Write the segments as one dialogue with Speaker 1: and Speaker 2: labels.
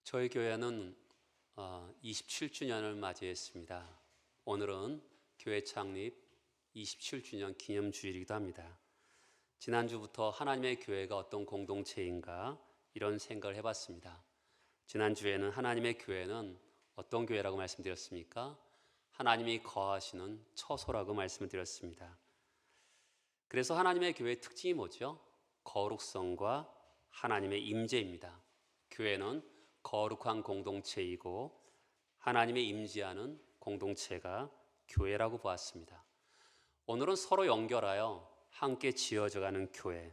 Speaker 1: 저희 교회는 27주년을 맞이했습니다. 오늘은 교회 창립 27주년 기념주일이기도 합니다. 지난주부터 하나님의 교회가 어떤 공동체인가 이런 생각을 해봤습니다. 지난주에는 하나님의 교회는 어떤 교회라고 말씀드렸습니까? 하나님이 거하시는 처소라고 말씀을 드렸습니다. 그래서 하나님의 교회의 특징이 뭐죠? 거룩성과 하나님의 임재입니다. 교회는 거룩한 공동체이고 하나님의 임재하는 공동체가 교회라고 보았습니다. 오늘은 서로 연결하여 함께 지어져가는 교회.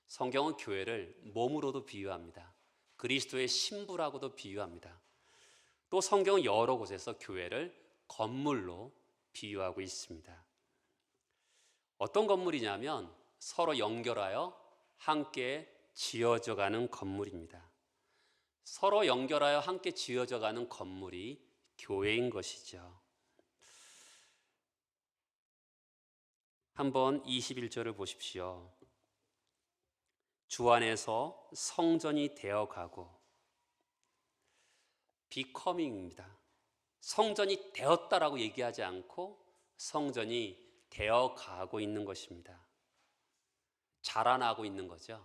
Speaker 1: 성경은 교회를 몸으로도 비유합니다. 그리스도의 신부라고도 비유합니다. 또 성경은 여러 곳에서 교회를 건물로 비유하고 있습니다. 어떤 건물이냐면 서로 연결하여 함께 지어져가는 건물입니다. 서로 연결하여 함께 지어져가는 건물이 교회인 것이죠. 한번 21절을 보십시오. 주 안에서 성전이 되어가고, becoming입니다. 성전이 되었다라고 얘기하지 않고 성전이 되어가고 있는 것입니다. 자라나고 있는 거죠.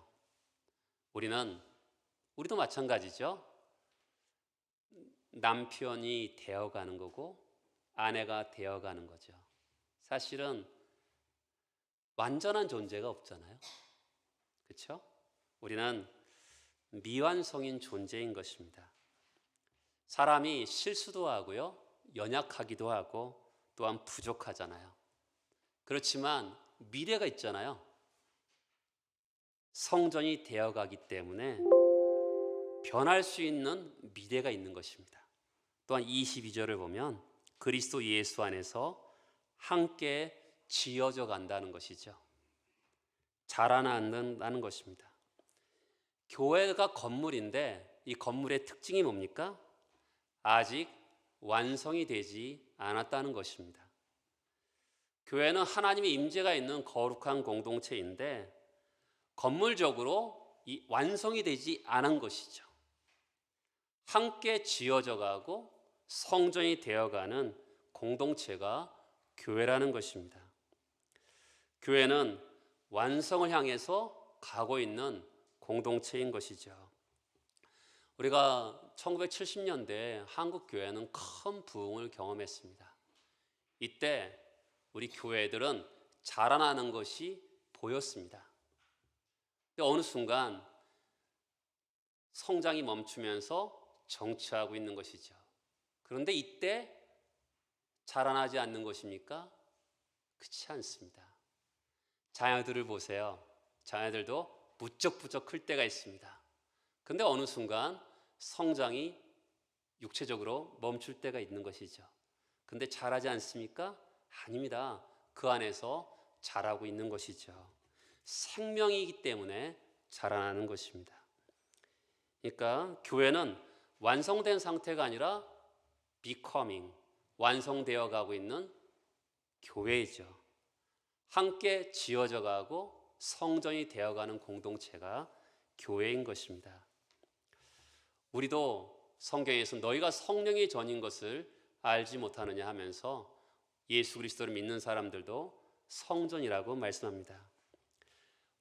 Speaker 1: 우리도 마찬가지죠. 남편이 되어가는 거고 아내가 되어가는 거죠. 사실은 완전한 존재가 없잖아요. 그렇죠? 우리는 미완성인 존재인 것입니다. 사람이 실수도 하고요, 연약하기도 하고 또한 부족하잖아요. 그렇지만 미래가 있잖아요. 성전이 되어가기 때문에 변할 수 있는 미래가 있는 것입니다. 또한 22절을 보면 그리스도 예수 안에서 함께 지어져 간다는 것이죠. 자라난다는 것입니다. 교회가 건물인데 이 건물의 특징이 뭡니까? 아직 완성이 되지 않았다는 것입니다. 교회는 하나님의 임재가 있는 거룩한 공동체인데 건물적으로 완성이 되지 않은 것이죠. 함께 지어져 가고 성전이 되어가는 공동체가 교회라는 것입니다. 교회는 완성을 향해서 가고 있는 공동체인 것이죠. 우리가 1970년대 한국 교회는 큰 부흥을 경험했습니다. 이때 우리 교회들은 자라나는 것이 보였습니다. 근데 어느 순간 성장이 멈추면서 정체하고 있는 것이죠. 그런데 이때 자라나지 않는 것입니까? 그렇지 않습니다. 자녀들을 보세요. 자녀들도 부쩍부쩍 클 때가 있습니다. 그런데 어느 순간 성장이 육체적으로 멈출 때가 있는 것이죠. 그런데 자라지 않습니까? 아닙니다. 그 안에서 자라고 있는 것이죠. 생명이기 때문에 자라나는 것입니다. 그러니까 교회는 완성된 상태가 아니라 becoming, 완성되어 가고 있는 교회이죠. 함께 지어져 가고 성전이 되어가는 공동체가 교회인 것입니다. 우리도 성경에서 너희가 성령이 전인 것을 알지 못하느냐 하면서 예수 그리스도를 믿는 사람들도 성전이라고 말씀합니다.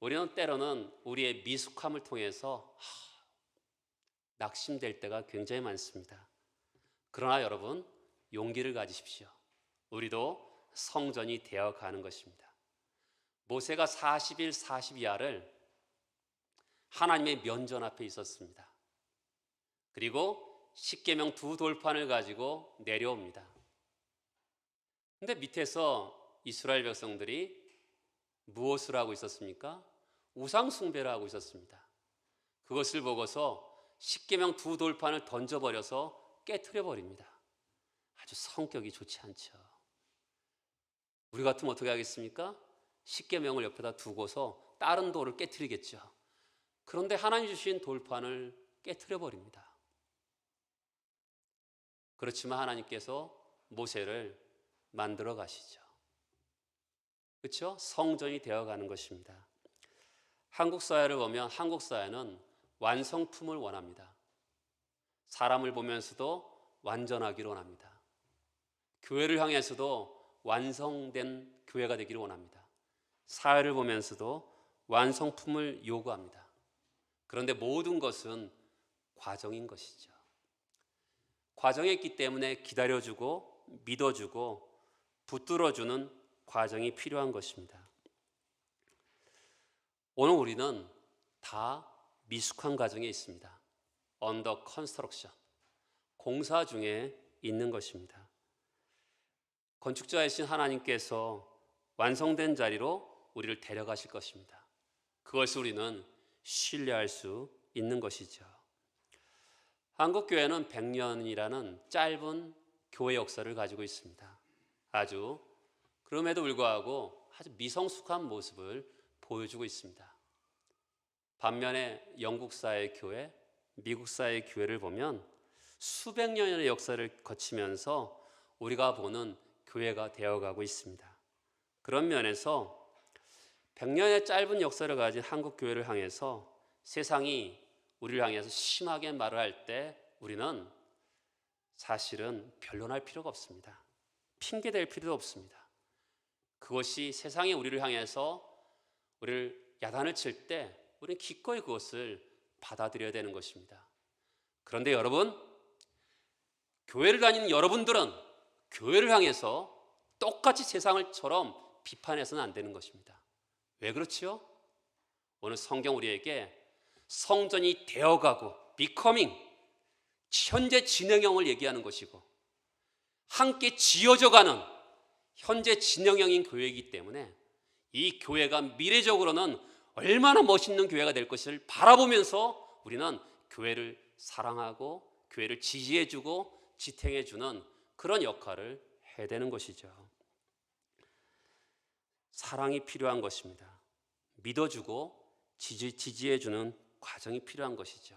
Speaker 1: 우리는 때로는 우리의 미숙함을 통해서 낙심될 때가 굉장히 많습니다. 그러나 여러분, 용기를 가지십시오. 우리도 성전이 되어가는 것입니다. 모세가 40일 40야를 하나님의 면전 앞에 있었습니다. 그리고 십계명 두 돌판을 가지고 내려옵니다. 근데 밑에서 이스라엘 백성들이 무엇을 하고 있었습니까? 우상 숭배를 하고 있었습니다. 그것을 보고서 십계명 두 돌판을 던져버려서 깨트려 버립니다. 아주 성격이 좋지 않죠. 우리 같으면 어떻게 하겠습니까? 십계명을 옆에다 두고서 다른 돌을 깨트리겠죠. 그런데 하나님 주신 돌판을 깨트려 버립니다. 그렇지만 하나님께서 모세를 만들어 가시죠. 그렇죠? 성전이 되어가는 것입니다. 한국 사회를 보면 한국 사회는 완성품을 원합니다. 사람을 보면서도 완전하기를 원합니다. 교회를 향해서도 완성된 교회가 되기를 원합니다. 사회를 보면서도 완성품을 요구합니다. 그런데 모든 것은 과정인 것이죠. 과정이 있기 때문에 기다려주고 믿어주고 붙들어주는 과정이 필요한 것입니다. 오늘 우리는 다 미숙한 과정에 있습니다. Under construction, 공사 중에 있는 것입니다. 건축자이신 하나님께서 완성된 자리로 우리를 데려가실 것입니다. 그것을 우리는 신뢰할 수 있는 것이죠. 한국교회는 100년이라는 짧은 교회 역사를 가지고 있습니다. 그럼에도 불구하고 아주 미성숙한 모습을 보여주고 있습니다. 반면에 영국사의 교회, 미국사의 교회를 보면 수백 년의 역사를 거치면서 우리가 보는 교회가 되어가고 있습니다. 그런 면에서 100년의 짧은 역사를 가진 한국 교회를 향해서 세상이 우리를 향해서 심하게 말을 할 때 우리는 사실은 변론할 필요가 없습니다. 핑계댈 필요도 없습니다. 그것이 세상이 우리를 향해서 우리를 야단을 칠 때 우리는 기꺼이 그것을 받아들여야 되는 것입니다. 그런데 여러분, 교회를 다니는 여러분들은 교회를 향해서 똑같이 세상을처럼 비판해서는 안 되는 것입니다. 왜 그렇지요? 오늘 성경 우리에게 성전이 되어가고 becoming, 현재 진행형을 얘기하는 것이고 함께 지어져가는 현재 진행형인 교회이기 때문에 이 교회가 미래적으로는 얼마나 멋있는 교회가 될 것을 바라보면서 우리는 교회를 사랑하고 교회를 지지해주고 지탱해주는 그런 역할을 해야 되는 것이죠. 사랑이 필요한 것입니다. 믿어주고 지지해주는 과정이 필요한 것이죠.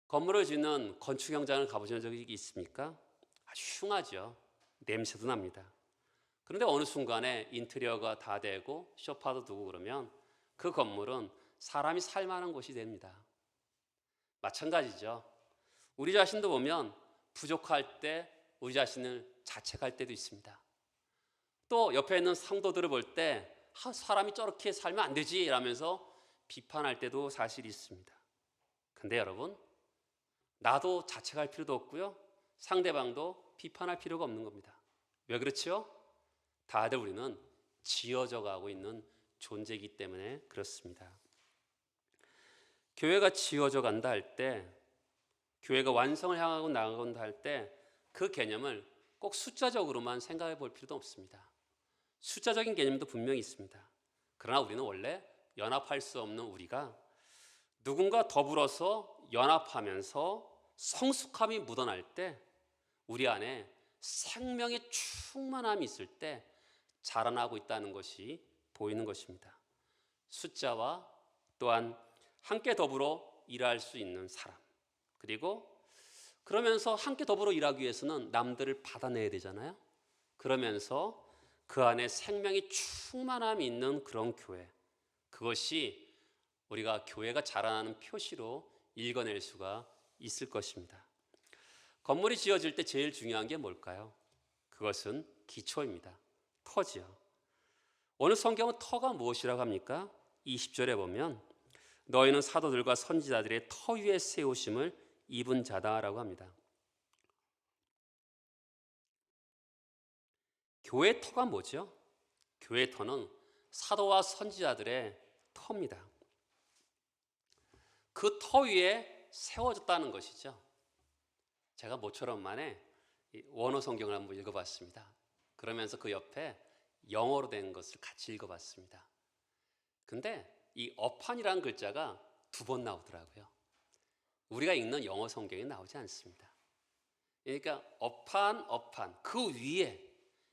Speaker 1: 건물을 짓는 건축 현장을 가보신 적이 있습니까? 아주 흉하죠. 냄새도 납니다. 그런데 어느 순간에 인테리어가 다 되고 소파도 두고 그러면 그 건물은 사람이 살만한 곳이 됩니다. 마찬가지죠. 우리 자신도 보면 부족할 때 우리 자신을 자책할 때도 있습니다. 또 옆에 있는 성도들을 볼 때 사람이 저렇게 살면 안 되지 라면서 비판할 때도 사실 있습니다. 근데 여러분, 나도 자책할 필요도 없고요, 상대방도 비판할 필요가 없는 겁니다. 왜 그렇지요? 다들 우리는 지어져 가고 있는 존재이기 때문에 그렇습니다. 교회가 지어져 간다 할 때, 교회가 완성을 향하고 나아간다 할 때 그 개념을 꼭 숫자적으로만 생각해 볼 필요도 없습니다. 숫자적인 개념도 분명히 있습니다. 그러나 우리는 원래 연합할 수 없는 우리가 누군가 더불어서 연합하면서 성숙함이 묻어날 때 우리 안에 생명의 충만함이 있을 때 자라나고 있다는 것이 보이는 것입니다. 숫자와 또한 함께 더불어 일할 수 있는 사람, 그리고 그러면서 함께 더불어 일하기 위해서는 남들을 받아내야 되잖아요. 그러면서 그 안에 생명이 충만함이 있는 그런 교회, 그것이 우리가 교회가 자라나는 표시로 읽어낼 수가 있을 것입니다. 건물이 지어질 때 제일 중요한 게 뭘까요? 그것은 기초입니다. 터지요. 오늘 성경은 터가 무엇이라고 합니까? 20절에 보면 너희는 사도들과 선지자들의 터 위에 세우심을 입은 자다라고 합니다. 교회의 터가 뭐죠? 교회의 터는 사도와 선지자들의 터입니다. 그 터 위에 세워졌다는 것이죠. 제가 모처럼 만에 원어 성경을 한번 읽어봤습니다. 그러면서 그 옆에 영어로 된 것을 같이 읽어봤습니다. 근데 이 upon이라는 글자가 2번 나오더라고요. 우리가 읽는 영어 성경에 나오지 않습니다. 그러니까 upon, 그 위에,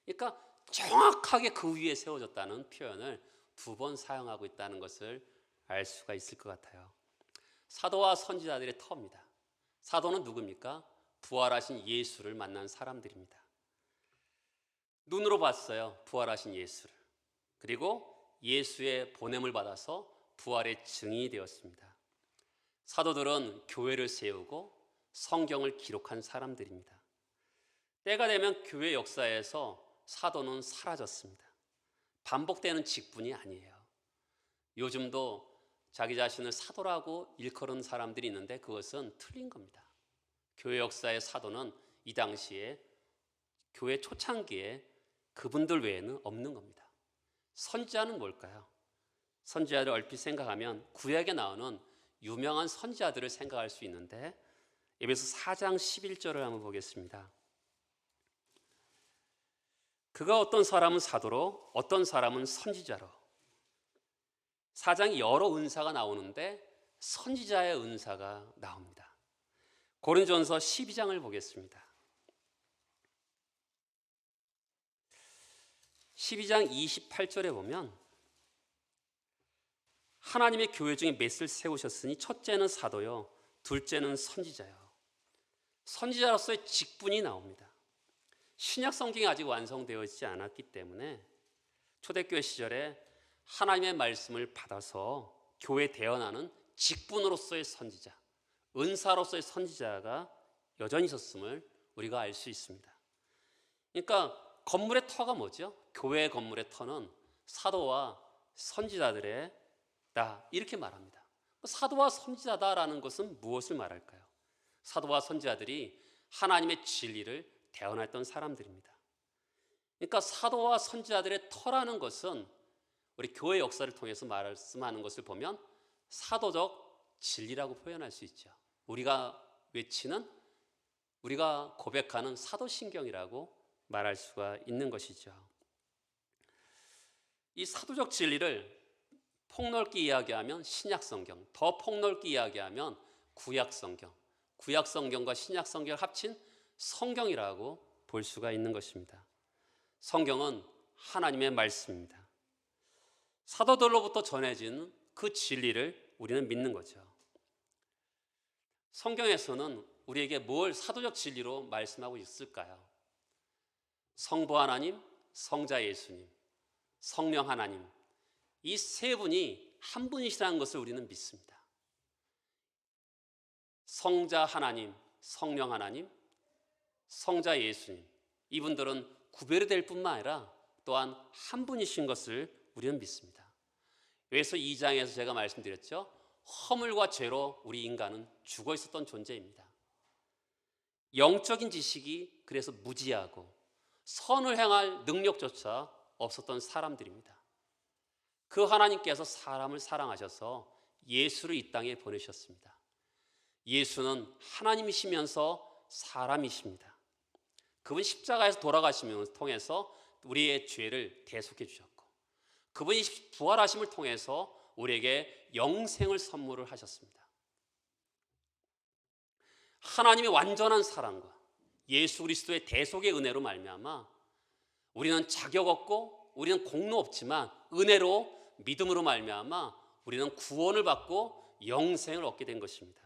Speaker 1: 그러니까 정확하게 그 위에 세워졌다는 표현을 2번 사용하고 있다는 것을 알 수가 있을 것 같아요. 사도와 선지자들의 터입니다. 사도는 누굽니까? 부활하신 예수를 만난 사람들입니다. 눈으로 봤어요, 부활하신 예수를. 그리고 예수의 보냄을 받아서 부활의 증인이 되었습니다. 사도들은 교회를 세우고 성경을 기록한 사람들입니다. 때가 되면 교회 역사에서 사도는 사라졌습니다. 반복되는 직분이 아니에요. 요즘도 자기 자신을 사도라고 일컬은 사람들이 있는데 그것은 틀린 겁니다. 교회 역사의 사도는 이 당시에 교회 초창기에 그분들 외에는 없는 겁니다. 선지자는 뭘까요? 선지자를 얼핏 생각하면 구약에 나오는 유명한 선지자들을 생각할 수 있는데 에베소 4장 11절을 한번 보겠습니다. 그가 어떤 사람은 사도로 어떤 사람은 선지자로. 4장이 여러 은사가 나오는데 선지자의 은사가 나옵니다. 고린도전서 12장을 보겠습니다. 12장 28절에 보면 하나님의 교회 중에 맷을 세우셨으니 첫째는 사도요 둘째는 선지자요. 선지자로서의 직분이 나옵니다. 신약 성경이 아직 완성되어 있지 않았기 때문에 초대교회 시절에 하나님의 말씀을 받아서 교회에 대언하는 직분으로서의 선지자, 은사로서의 선지자가 여전히 있었음을 우리가 알 수 있습니다. 그러니까 건물의 터가 뭐죠? 교회의 건물의 터는 사도와 선지자들의 다 이렇게 말합니다. 사도와 선지자다라는 것은 무엇을 말할까요? 사도와 선지자들이 하나님의 진리를 대언했던 사람들입니다. 그러니까 사도와 선지자들의 터라는 것은 우리 교회 역사를 통해서 말씀하는 것을 보면 사도적 진리라고 표현할 수 있죠. 우리가 외치는, 우리가 고백하는 사도신경이라고 말할 수가 있는 것이죠. 이 사도적 진리를 폭넓게 이야기하면 신약성경, 더 폭넓게 이야기하면 구약성경, 구약성경과 신약성경을 합친 성경이라고 볼 수가 있는 것입니다. 성경은 하나님의 말씀입니다. 사도들로부터 전해진 그 진리를 우리는 믿는 거죠. 성경에서는 우리에게 뭘 사도적 진리로 말씀하고 있을까요? 성부 하나님, 성자 예수님, 성령 하나님, 이 세 분이 한 분이시라는 것을 우리는 믿습니다. 성자 하나님, 성령 하나님, 성자 예수님, 이분들은 구별이 될 뿐만 아니라 또한 한 분이신 것을 우리는 믿습니다. 그래서 2장에서 제가 말씀드렸죠. 허물과 죄로 우리 인간은 죽어 있었던 존재입니다. 영적인 지식이 그래서 무지하고 선을 행할 능력조차 없었던 사람들입니다. 그 하나님께서 사람을 사랑하셔서 예수를 이 땅에 보내셨습니다. 예수는 하나님이시면서 사람이십니다. 그분 십자가에서 돌아가시면서 통해서 우리의 죄를 대속해 주셨고 그분이 부활하심을 통해서 우리에게 영생을 선물을 하셨습니다. 하나님의 완전한 사랑과 예수 그리스도의 대속의 은혜로 말미암아 우리는 자격 없고 우리는 공로 없지만 은혜로 믿음으로 말미암아 우리는 구원을 받고 영생을 얻게 된 것입니다.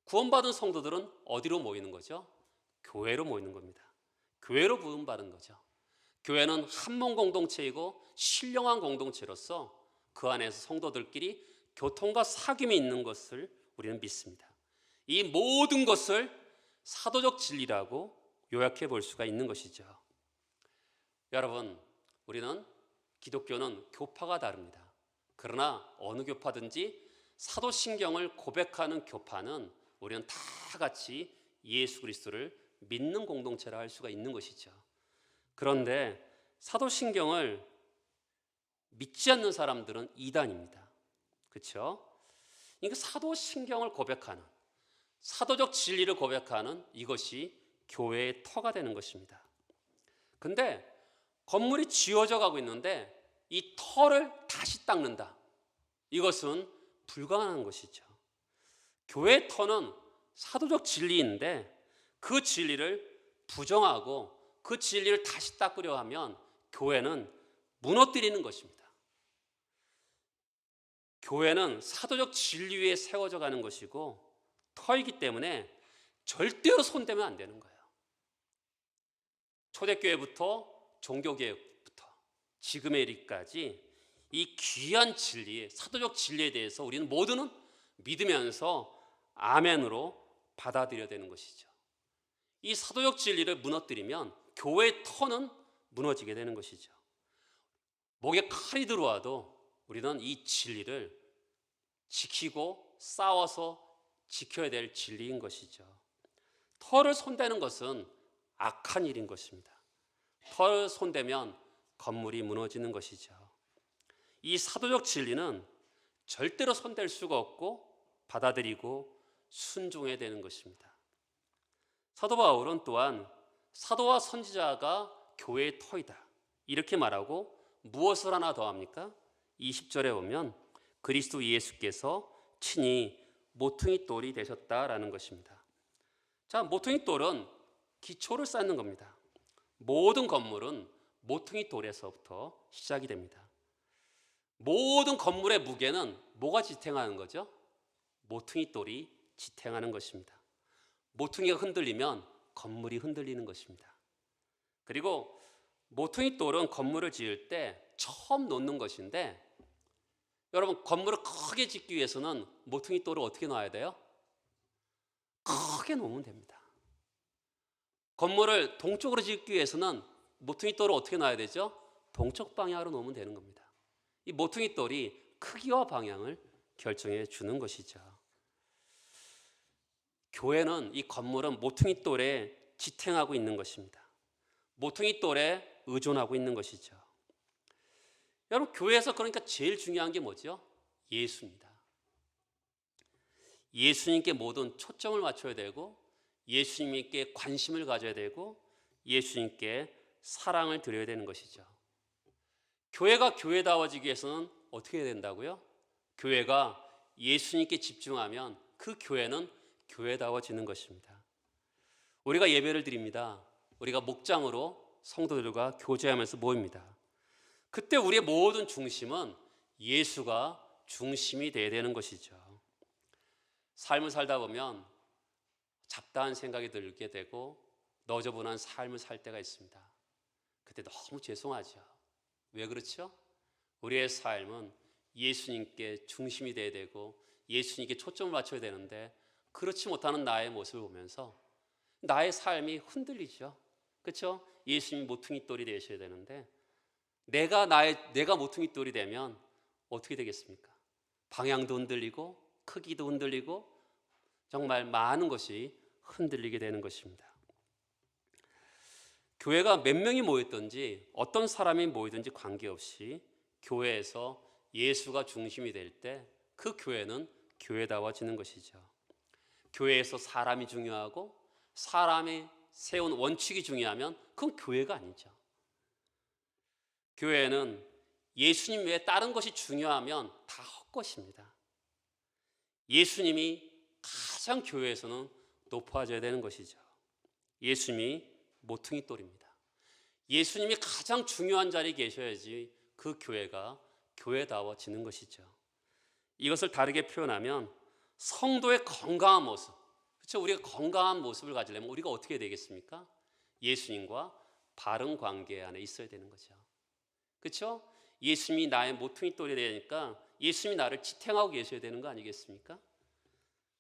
Speaker 1: 구원받은 성도들은 어디로 모이는 거죠? 교회로 모이는 겁니다. 교회로 부름받은 거죠. 교회는 한 몸 공동체이고 신령한 공동체로서 그 안에서 성도들끼리 교통과 사귐이 있는 것을 우리는 믿습니다. 이 모든 것을 사도적 진리라고 요약해 볼 수가 있는 것이죠. 여러분, 우리는 기독교는 교파가 다릅니다. 그러나 어느 교파든지 사도신경을 고백하는 교파는 우리는 다 같이 예수 그리스도를 믿는 공동체라 할 수가 있는 것이죠. 그런데 사도신경을 믿지 않는 사람들은 이단입니다. 그렇죠? 그러니까 사도신경을 고백하는, 사도적 진리를 고백하는 이것이 교회의 터가 되는 것입니다. 근데 건물이 지어져 가고 있는데 이 터를 다시 닦는다. 이것은 불가능한 것이죠. 교회의 터는 사도적 진리인데 그 진리를 부정하고 그 진리를 다시 닦으려 하면 교회는 무너뜨리는 것입니다. 교회는 사도적 진리 위에 세워져 가는 것이고 터이기 때문에 절대로 손대면 안 되는 거예요. 초대교회부터 종교개혁부터 지금의 일까지 이 귀한 진리, 사도적 진리에 대해서 우리는 모두는 믿으면서 아멘으로 받아들여야 되는 것이죠. 이 사도적 진리를 무너뜨리면 교회의 터는 무너지게 되는 것이죠. 목에 칼이 들어와도 우리는 이 진리를 지키고 싸워서 지켜야 될 진리인 것이죠. 터를 손대는 것은 악한 일인 것입니다. 터를 손대면 건물이 무너지는 것이죠. 이 사도적 진리는 절대로 손댈 수가 없고 받아들이고 순종해야 되는 것입니다. 사도 바울은 또한 사도와 선지자가 교회의 터이다 이렇게 말하고 무엇을 하나 더 합니까? 20절에 보면 그리스도 예수께서 친히 모퉁이 돌이 되셨다라는 것입니다. 자, 모퉁이 돌은 기초를 쌓는 겁니다. 모든 건물은 모퉁이 돌에서부터 시작이 됩니다. 모든 건물의 무게는 뭐가 지탱하는 거죠? 모퉁이 돌이 지탱하는 것입니다. 모퉁이가 흔들리면 건물이 흔들리는 것입니다. 그리고 모퉁이 돌은 건물을 지을 때 처음 놓는 것인데, 여러분 건물을 크게 짓기 위해서는 모퉁이 돌을 어떻게 놔야 돼요? 크게 놓으면 됩니다. 건물을 동쪽으로 짓기 위해서는 모퉁이 돌을 어떻게 놔야 되죠? 동쪽 방향으로 놓으면 되는 겁니다. 이 모퉁이 돌이 크기와 방향을 결정해 주는 것이죠. 교회는, 이 건물은 모퉁이 돌에 지탱하고 있는 것입니다. 모퉁이 돌에 의존하고 있는 것이죠. 여러분 교회에서 그러니까 제일 중요한 게 뭐죠? 예수입니다. 예수님께 모든 초점을 맞춰야 되고, 예수님께 관심을 가져야 되고, 예수님께 사랑을 드려야 되는 것이죠. 교회가 교회다워지기 위해서는 어떻게 해야 된다고요? 교회가 예수님께 집중하면 그 교회는 교회다워지는 것입니다. 우리가 예배를 드립니다. 우리가 목장으로 성도들과 교제하면서 모입니다. 그때 우리의 모든 중심은 예수가 중심이 되어야 되는 것이죠. 삶을 살다 보면 잡다한 생각이 들게 되고 너저분한 삶을 살 때가 있습니다. 그때 너무 죄송하죠. 왜 그렇죠? 우리의 삶은 예수님께 중심이 되어야 되고 예수님께 초점을 맞춰야 되는데, 그렇지 못하는 나의 모습을 보면서 나의 삶이 흔들리죠. 그렇죠? 예수님이 모퉁이 돌이 되셔야 되는데 내가 모퉁이 돌이 되면 어떻게 되겠습니까? 방향도 흔들리고 크기도 흔들리고 정말 많은 것이 흔들리게 되는 것입니다. 교회가 몇 명이 모였든지 어떤 사람이 모이든지 관계없이 교회에서 예수가 중심이 될 때 그 교회는 교회다워지는 것이죠. 교회에서 사람이 중요하고 사람이 세운 원칙이 중요하면 그건 교회가 아니죠. 교회는 예수님 외에 다른 것이 중요하면 다 헛것입니다. 예수님이 가장 교회에서는 높아져야 되는 것이죠. 예수님이 모퉁이 돌입니다. 예수님이 가장 중요한 자리에 계셔야지 그 교회가 교회다워지는 것이죠. 이것을 다르게 표현하면 성도의 건강한 모습, 그렇죠? 우리가 건강한 모습을 가지려면 우리가 어떻게 되겠습니까? 예수님과 바른 관계 안에 있어야 되는 거죠. 그렇죠? 예수님이 나의 모퉁이 돌이 되니까 예수님이 나를 지탱하고 계셔야 되는 거 아니겠습니까?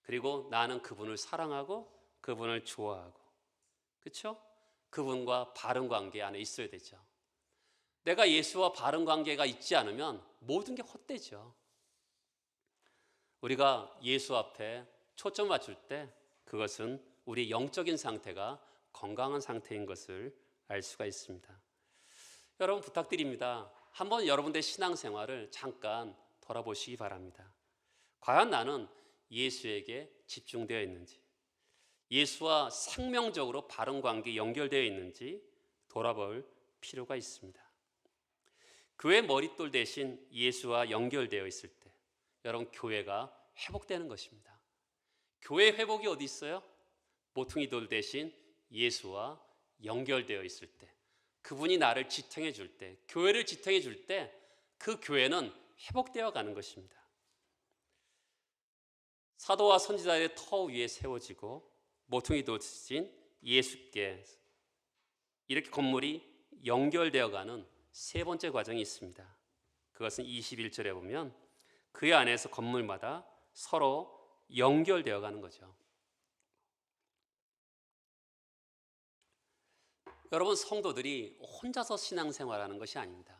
Speaker 1: 그리고 나는 그분을 사랑하고 그분을 좋아하고, 그렇죠? 그분과 바른 관계 안에 있어야 되죠. 내가 예수와 바른 관계가 있지 않으면 모든 게 헛되죠. 우리가 예수 앞에 초점 맞출 때 그것은 우리 영적인 상태가 건강한 상태인 것을 알 수가 있습니다. 여러분 부탁드립니다. 한번 여러분들의 신앙생활을 잠깐 돌아보시기 바랍니다. 과연 나는 예수에게 집중되어 있는지, 예수와 생명적으로 바른 관계에 연결되어 있는지 돌아볼 필요가 있습니다. 교회 머릿돌 대신 예수와 연결되어 있을 때 여러분 교회가 회복되는 것입니다. 교회 회복이 어디 있어요? 모퉁이 돌 대신 예수와 연결되어 있을 때, 그분이 나를 지탱해 줄 때, 교회를 지탱해 줄 때 그 교회는 회복되어 가는 것입니다. 사도와 선지자의 터 위에 세워지고 모퉁이 돌 대신 예수께 이렇게 건물이 연결되어 가는 세 번째 과정이 있습니다. 그것은 21절에 보면 그 안에서 건물마다 서로 연결되어 가는 거죠. 여러분, 성도들이 혼자서 신앙생활하는 것이 아닙니다.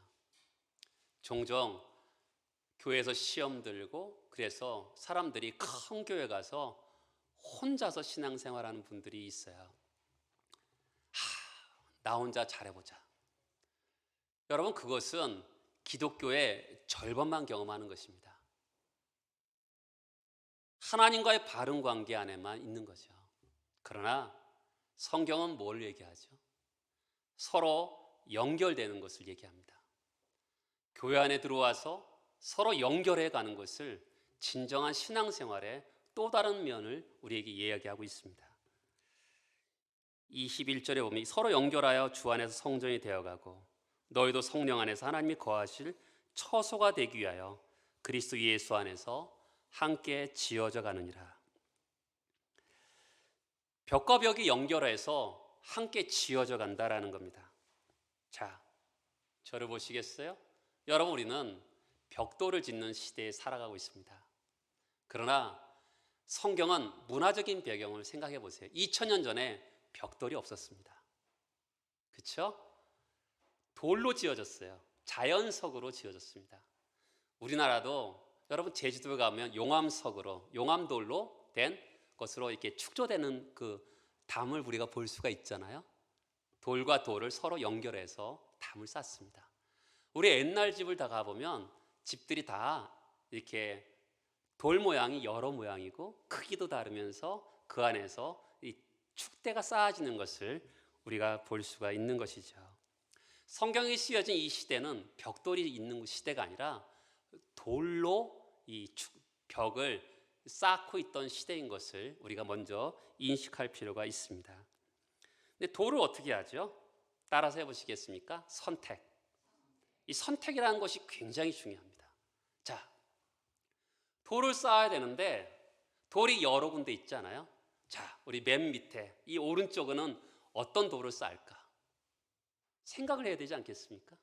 Speaker 1: 종종 교회에서 시험 들고 그래서 사람들이 큰 교회 가서 혼자서 신앙생활하는 분들이 있어요. 나 혼자 잘해보자. 여러분, 그것은 기독교의 절반만 경험하는 것입니다. 하나님과의 바른 관계 안에만 있는 거죠. 그러나 성경은 뭘 얘기하죠? 서로 연결되는 것을 얘기합니다. 교회 안에 들어와서 서로 연결해 가는 것을 진정한 신앙생활의 또 다른 면을 우리에게 이야기하고 있습니다. 21절에 보면 서로 연결하여 주 안에서 성전이 되어가고 너희도 성령 안에서 하나님이 거하실 처소가 되기 위하여 그리스도 예수 안에서 함께 지어져 가느니라. 벽과 벽이 연결해서 함께 지어져 간다라는 겁니다. 자, 저를 보시겠어요? 여러분, 우리는 벽돌을 짓는 시대에 살아가고 있습니다. 그러나 성경은 문화적인 배경을 생각해 보세요. 2000년 전에 벽돌이 없었습니다. 그렇죠? 돌로 지어졌어요. 자연석으로 지어졌습니다. 우리나라도 여러분 제주도에 가면 용암석으로, 용암돌로 된 것으로 이렇게 축조되는 그 담을 우리가 볼 수가 있잖아요. 돌과 돌을 서로 연결해서 담을 쌓습니다. 우리 옛날 집을 다 가보면 집들이 다 이렇게 돌 모양이 여러 모양이고 크기도 다르면서 그 안에서 이 축대가 쌓아지는 것을 우리가 볼 수가 있는 것이죠. 성경이 쓰여진 이 시대는 벽돌이 있는 시대가 아니라 돌로 이 벽을 쌓고 있던 시대인 것을 우리가 먼저 인식할 필요가 있습니다. 근데 돌을 어떻게 하죠? 따라서 해보시겠습니까? 선택. 이 선택이라는 것이 굉장히 중요합니다. 자, 돌을 쌓아야 되는데 돌이 여러 군데 있잖아요. 자, 우리 맨 밑에 이 오른쪽은 어떤 돌을 쌓을까? 생각을 해야 되지 않겠습니까?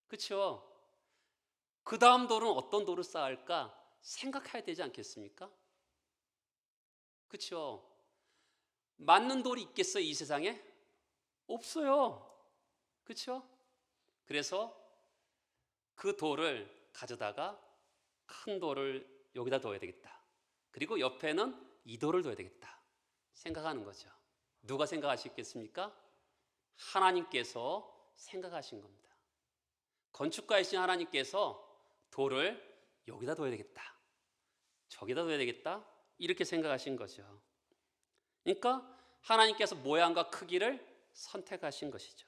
Speaker 1: 그렇죠? 그 다음 돌은 어떤 돌을 쌓을까? 생각해야 되지 않겠습니까? 그렇죠? 맞는 돌이 있겠어요, 이 세상에? 없어요. 그렇죠? 그래서 그 돌을 가져다가 큰 돌을 여기다 둬야 되겠다. 그리고 옆에는 이 돌을 둬야 되겠다. 생각하는 거죠. 누가 생각하시겠습니까? 하나님께서 생각하신 겁니다. 건축가이신 하나님께서 돌을 여기다 둬야 되겠다. 저기다 둬야 되겠다. 이렇게 생각하신 거죠. 그러니까 하나님께서 모양과 크기를 선택하신 것이죠.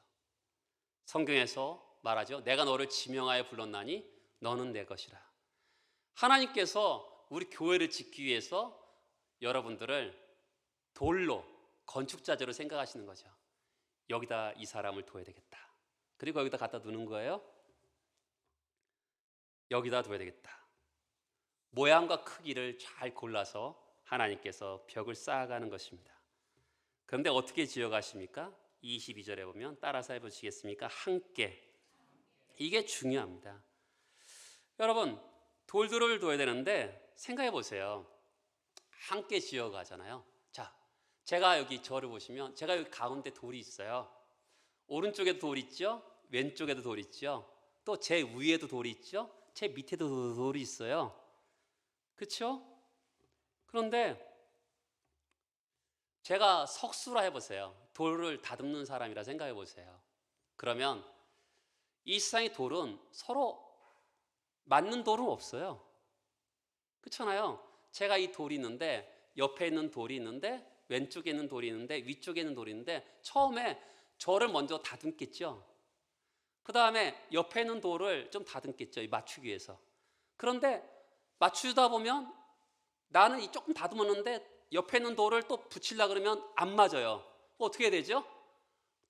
Speaker 1: 성경에서 말하죠. 내가 너를 지명하여 불렀나니 너는 내 것이라. 하나님께서 우리 교회를 짓기 위해서 여러분들을 돌로, 건축자재로 생각하시는 거죠. 여기다 이 사람을 둬야 되겠다. 그리고 여기다 갖다 두는 거예요. 여기다 둬야 되겠다. 모양과 크기를 잘 골라서 하나님께서 벽을 쌓아가는 것입니다. 그런데 어떻게 지어가십니까? 22절에 보면 따라서 해보시겠습니까? 함께. 이게 중요합니다. 여러분, 돌들을 둬야 되는데 생각해 보세요. 함께 지어가잖아요. 자, 제가 여기 저를 보시면 제가 여기 가운데 돌이 있어요. 오른쪽에도 돌 있죠? 왼쪽에도 돌 있죠? 또 제 위에도 돌이 있죠? 제 밑에도 돌이 있어요. 그렇죠? 그런데 제가 석수라 해보세요. 돌을 다듬는 사람이라 생각해 보세요. 그러면 이 세상의 돌은 서로 맞는 돌은 없어요. 그렇잖아요. 제가 이 돌이 있는데 옆에 있는 돌이 있는데 왼쪽에 있는 돌이 있는데 위쪽에 있는 돌이 있는데 처음에 저를 먼저 다듬겠죠. 그 다음에 옆에 있는 돌을 좀 다듬겠죠. 맞추기 위해서. 그런데 맞추다 보면 나는 이 조금 다듬었는데 옆에 있는 돌을 또 붙이려고 그러면 안 맞아요. 어떻게 해야 되죠?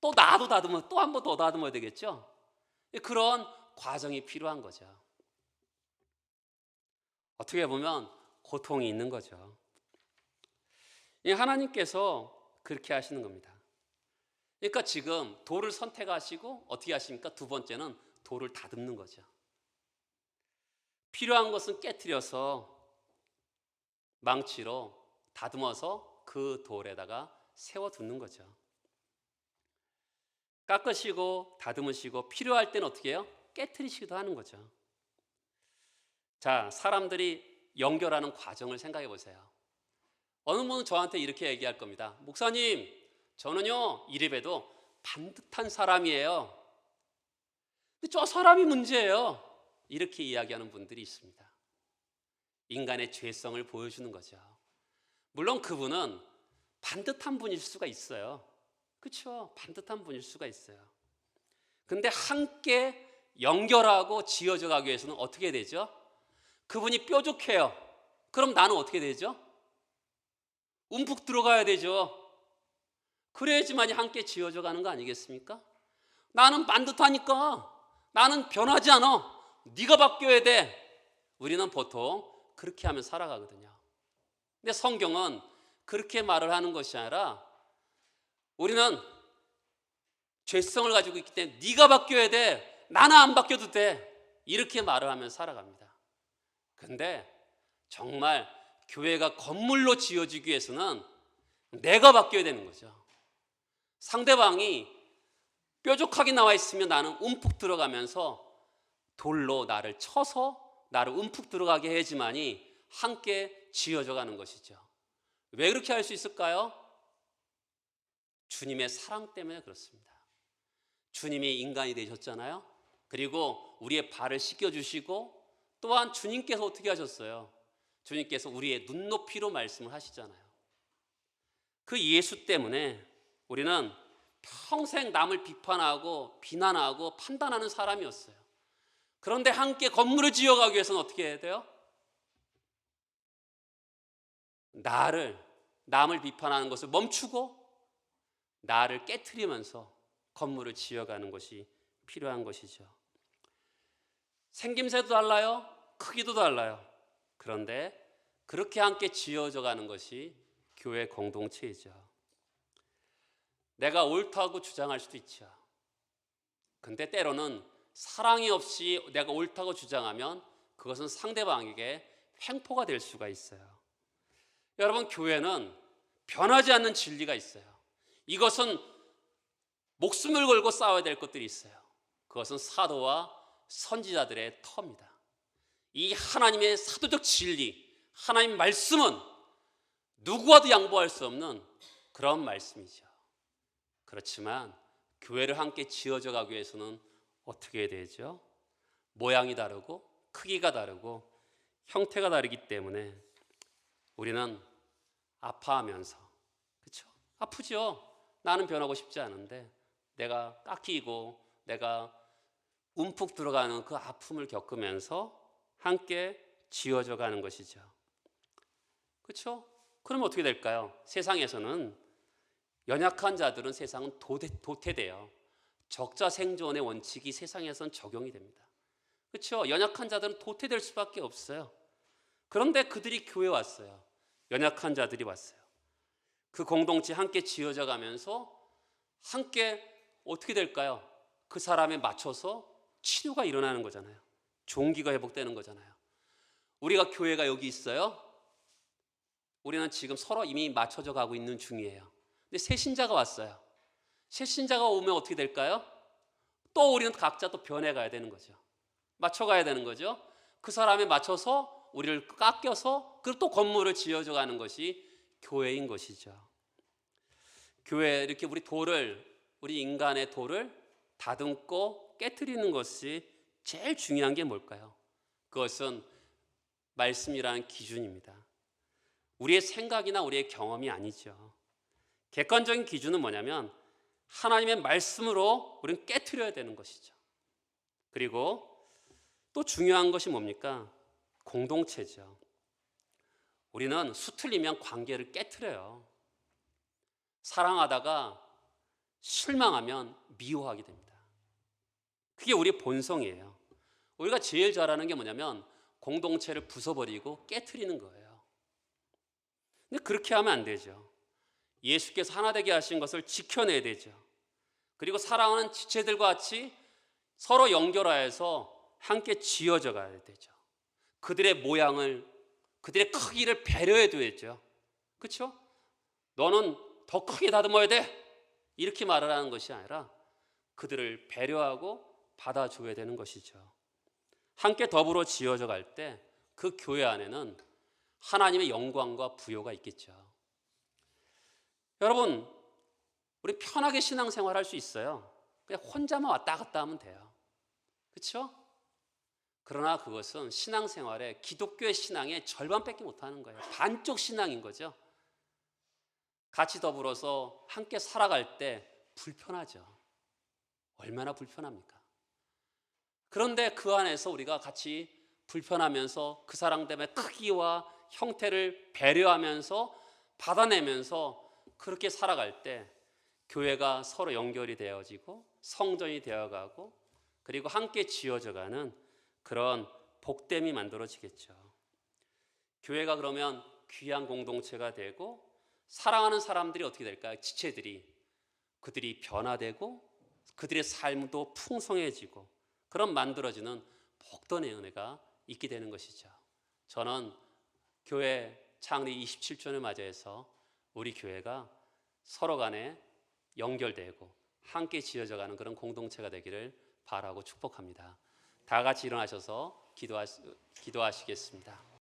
Speaker 1: 또 나도 다듬어, 또 한 번 더 다듬어야 되겠죠. 그런 과정이 필요한 거죠. 어떻게 보면 고통이 있는 거죠. 하나님께서 그렇게 하시는 겁니다. 그러니까 지금 돌을 선택하시고 어떻게 하십니까? 두 번째는 돌을 다듬는 거죠. 필요한 것은 깨트려서 망치로 다듬어서 그 돌에다가 세워두는 거죠. 깎으시고 다듬으시고 필요할 때는 어떻게 해요? 깨트리시기도 하는 거죠. 자, 사람들이 연결하는 과정을 생각해 보세요. 어느 분은 저한테 이렇게 얘기할 겁니다. 목사님, 저는요 이래봬도 반듯한 사람이에요. 근데 저 사람이 문제예요. 이렇게 이야기하는 분들이 있습니다. 인간의 죄성을 보여주는 거죠. 물론 그분은 반듯한 분일 수가 있어요. 그렇죠? 반듯한 분일 수가 있어요. 근데 함께 연결하고 지어져 가기 위해서는 어떻게 되죠? 그분이 뾰족해요. 그럼 나는 어떻게 되죠? 움푹 들어가야 되죠. 그래야지만이 함께 지어져 가는 거 아니겠습니까? 나는 반듯하니까 나는 변하지 않아. 네가 바뀌어야 돼. 우리는 보통 그렇게 하면 살아가거든요. 근데 성경은 그렇게 말을 하는 것이 아니라 우리는 죄성을 가지고 있기 때문에 네가 바뀌어야 돼. 나는 안 바뀌어도 돼. 이렇게 말을 하면 살아갑니다. 근데 정말 교회가 건물로 지어지기 위해서는 내가 바뀌어야 되는 거죠. 상대방이 뾰족하게 나와 있으면 나는 움푹 들어가면서 돌로 나를 쳐서 나를 움푹 들어가게 해야지만이 함께 지어져 가는 것이죠. 왜 그렇게 할 수 있을까요? 주님의 사랑 때문에 그렇습니다. 주님이 인간이 되셨잖아요. 그리고 우리의 발을 씻겨주시고 또한 주님께서 어떻게 하셨어요? 주님께서 우리의 눈높이로 말씀을 하시잖아요. 그 예수 때문에 우리는 평생 남을 비판하고 비난하고 판단하는 사람이었어요. 그런데 함께 건물을 지어가기 위해서는 어떻게 해야 돼요? 남을 비판하는 것을 멈추고 나를 깨트리면서 건물을 지어가는 것이 필요한 것이죠. 생김새도 달라요. 크기도 달라요. 그런데 그렇게 함께 지어져 가는 것이 교회 공동체이죠. 내가 옳다고 주장할 수도 있죠. 근데 때로는 사랑이 없이 내가 옳다고 주장하면 그것은 상대방에게 횡포가 될 수가 있어요. 여러분, 교회는 변하지 않는 진리가 있어요. 이것은 목숨을 걸고 싸워야 될 것들이 있어요. 그것은 사도와 선지자들의 터입니다. 이 하나님의 사도적 진리, 하나님 말씀은 누구와도 양보할 수 없는 그런 말씀이죠. 그렇지만 교회를 함께 지어져 가기 위해서는 어떻게 해야 되죠? 모양이 다르고 크기가 다르고 형태가 다르기 때문에 우리는 아파하면서, 그렇죠? 아프죠. 나는 변하고 싶지 않은데 내가 깎이고 내가 움푹 들어가는 그 아픔을 겪으면서 함께 지어져 가는 것이죠. 그렇죠? 그러면 어떻게 될까요? 세상에서는 연약한 자들은 세상은 도태돼요. 적자 생존의 원칙이 세상에선 적용이 됩니다. 그렇죠? 연약한 자들은 도태될 수밖에 없어요. 그런데 그들이 교회에 왔어요. 연약한 자들이 왔어요. 그 공동체 함께 지어져 가면서 함께 어떻게 될까요? 그 사람에 맞춰서 치료가 일어나는 거잖아요. 종기가 회복되는 거잖아요. 우리가 교회가 여기 있어요. 우리는 지금 서로 이미 맞춰져 가고 있는 중이에요. 근데 새 신자가 왔어요. 새 신자가 오면 어떻게 될까요? 또 우리는 각자 또 변해가야 되는 거죠. 맞춰가야 되는 거죠. 그 사람에 맞춰서 우리를 깎여서 그리고 또 건물을 지어져 가는 것이 교회인 것이죠. 교회 이렇게 우리 인간의 돌을 다듬고 깨트리는 것이 제일 중요한 게 뭘까요? 그것은 말씀이라는 기준입니다. 우리의 생각이나 우리의 경험이 아니죠. 객관적인 기준은 뭐냐면 하나님의 말씀으로 우리는 깨트려야 되는 것이죠. 그리고 또 중요한 것이 뭡니까? 공동체죠. 우리는 수틀리면 관계를 깨트려요. 사랑하다가 실망하면 미워하게 됩니다. 그게 우리의 본성이에요. 우리가 제일 잘하는 게 뭐냐면 공동체를 부숴버리고 깨트리는 거예요. 근데 그렇게 하면 안 되죠. 예수께서 하나 되게 하신 것을 지켜내야 되죠. 그리고 사랑하는 지체들과 같이 서로 연결하여서 함께 지어져 가야 되죠. 그들의 모양을 그들의 크기를 배려해 줘야죠. 그렇죠? 너는 더 크게 다듬어야 돼. 이렇게 말을 하는 것이 아니라 그들을 배려하고 받아줘야 되는 것이죠. 함께 더불어 지어져 갈 때 그 교회 안에는 하나님의 영광과 부요가 있겠죠. 여러분, 우리 편하게 신앙생활 할 수 있어요. 그냥 혼자만 왔다 갔다 하면 돼요. 그렇죠? 그러나 그것은 신앙생활의 기독교의 신앙의 절반밖에 못하는 거예요. 반쪽 신앙인 거죠. 같이 더불어서 함께 살아갈 때 불편하죠. 얼마나 불편합니까? 그런데 그 안에서 우리가 같이 불편하면서 그 사람들의 크기와 형태를 배려하면서 받아내면서 그렇게 살아갈 때 교회가 서로 연결이 되어지고 성전이 되어가고 그리고 함께 지어져가는 그런 복됨이 만들어지겠죠. 교회가 그러면 귀한 공동체가 되고 사랑하는 사람들이 어떻게 될까요? 지체들이 그들이 변화되고 그들의 삶도 풍성해지고 그런 만들어지는 복don의 은혜가 있게 되는 것이죠. 저는 교회 창립 27주년을 맞이해서 우리 교회가 서로 간에 연결되고 함께 지어져가는 그런 공동체가 되기를 바라고 축복합니다. 다 같이 일어나셔서 기도하시겠습니다.